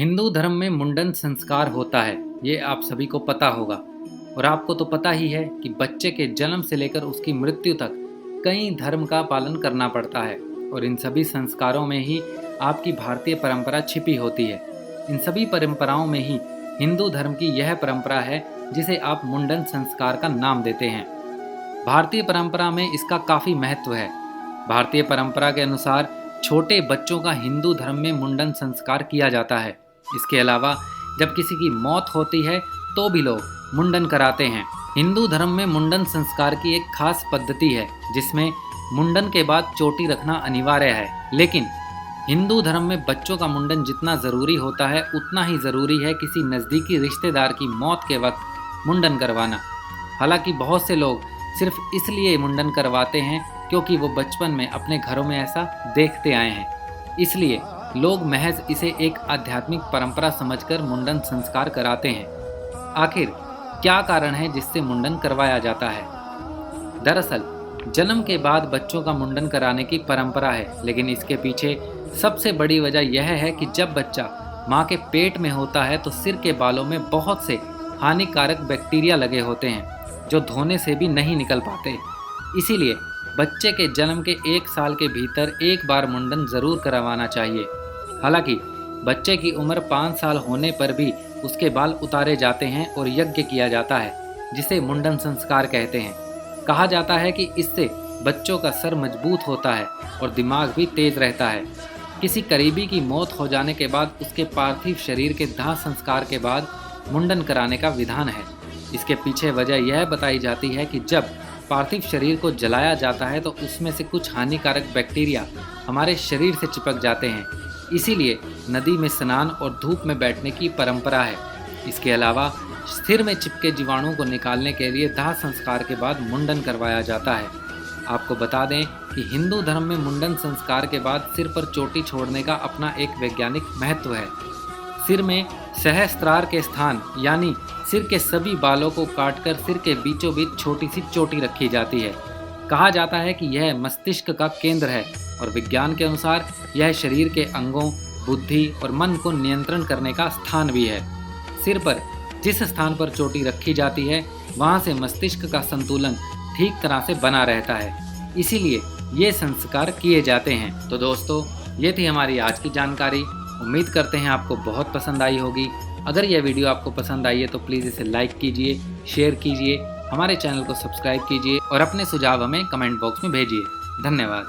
हिंदू धर्म में मुंडन संस्कार होता है, ये आप सभी को पता होगा। और आपको तो पता ही है कि बच्चे के जन्म से लेकर उसकी मृत्यु तक कई धर्म का पालन करना पड़ता है और इन सभी संस्कारों में ही आपकी भारतीय परंपरा छिपी होती है। इन सभी परंपराओं में ही हिंदू धर्म की यह परंपरा है जिसे आप मुंडन संस्कार का नाम देते हैं। भारतीय परंपरा में इसका काफ़ी महत्व है। भारतीय परंपरा के अनुसार छोटे बच्चों का हिंदू धर्म में मुंडन संस्कार किया जाता है। इसके अलावा जब किसी की मौत होती है तो भी लोग मुंडन कराते हैं। हिंदू धर्म में मुंडन संस्कार की एक खास पद्धति है जिसमें मुंडन के बाद चोटी रखना अनिवार्य है। लेकिन हिंदू धर्म में बच्चों का मुंडन जितना ज़रूरी होता है उतना ही ज़रूरी है किसी नज़दीकी रिश्तेदार की मौत के वक्त मुंडन करवाना। हालांकि बहुत से लोग सिर्फ इसलिए मुंडन करवाते हैं क्योंकि वो बचपन में अपने घरों में ऐसा देखते आए हैं, इसलिए लोग महज इसे एक आध्यात्मिक परंपरा समझकर मुंडन संस्कार कराते हैं। आखिर क्या कारण है जिससे मुंडन करवाया जाता है? दरअसल जन्म के बाद बच्चों का मुंडन कराने की परंपरा है, लेकिन इसके पीछे सबसे बड़ी वजह यह है कि जब बच्चा माँ के पेट में होता है तो सिर के बालों में बहुत से हानिकारक बैक्टीरिया लगे होते हैं जो धोने से भी नहीं निकल पाते। इसीलिए बच्चे के जन्म के 1 साल के भीतर एक बार मुंडन जरूर करवाना चाहिए। हालांकि बच्चे की उम्र 5 साल होने पर भी उसके बाल उतारे जाते हैं और यज्ञ किया जाता है जिसे मुंडन संस्कार कहते हैं। कहा जाता है कि इससे बच्चों का सर मजबूत होता है और दिमाग भी तेज रहता है। किसी करीबी की मौत हो जाने के बाद उसके पार्थिव शरीर के दाह संस्कार के बाद मुंडन कराने का विधान है। इसके पीछे वजह यह बताई जाती है कि जब पार्थिव शरीर को जलाया जाता है तो उसमें से कुछ हानिकारक बैक्टीरिया हमारे शरीर से चिपक जाते हैं। इसीलिए नदी में स्नान और धूप में बैठने की परंपरा है। इसके अलावा सिर में चिपके जीवाणु को निकालने के लिए दाह संस्कार के बाद मुंडन करवाया जाता है। आपको बता दें कि हिंदू धर्म में मुंडन संस्कार के बाद सिर पर चोटी छोड़ने का अपना एक वैज्ञानिक महत्व है। सिर में सहस्त्रार के स्थान यानी सिर के सभी बालों को काटकर सिर के बीचों बीच छोटी सी चोटी रखी जाती है। कहा जाता है कि यह मस्तिष्क का केंद्र है और विज्ञान के अनुसार यह शरीर के अंगों, बुद्धि और मन को नियंत्रण करने का स्थान भी है। सिर पर जिस स्थान पर चोटी रखी जाती है वहां से मस्तिष्क का संतुलन ठीक तरह से बना रहता है, इसीलिए ये संस्कार किए जाते हैं। तो दोस्तों, ये थी हमारी आज की जानकारी। उम्मीद करते हैं आपको बहुत पसंद आई होगी। अगर यह वीडियो आपको पसंद आई है तो प्लीज़ इसे लाइक कीजिए, शेयर कीजिए, हमारे चैनल को सब्सक्राइब कीजिए और अपने सुझाव हमें कमेंट बॉक्स में भेजिए। धन्यवाद।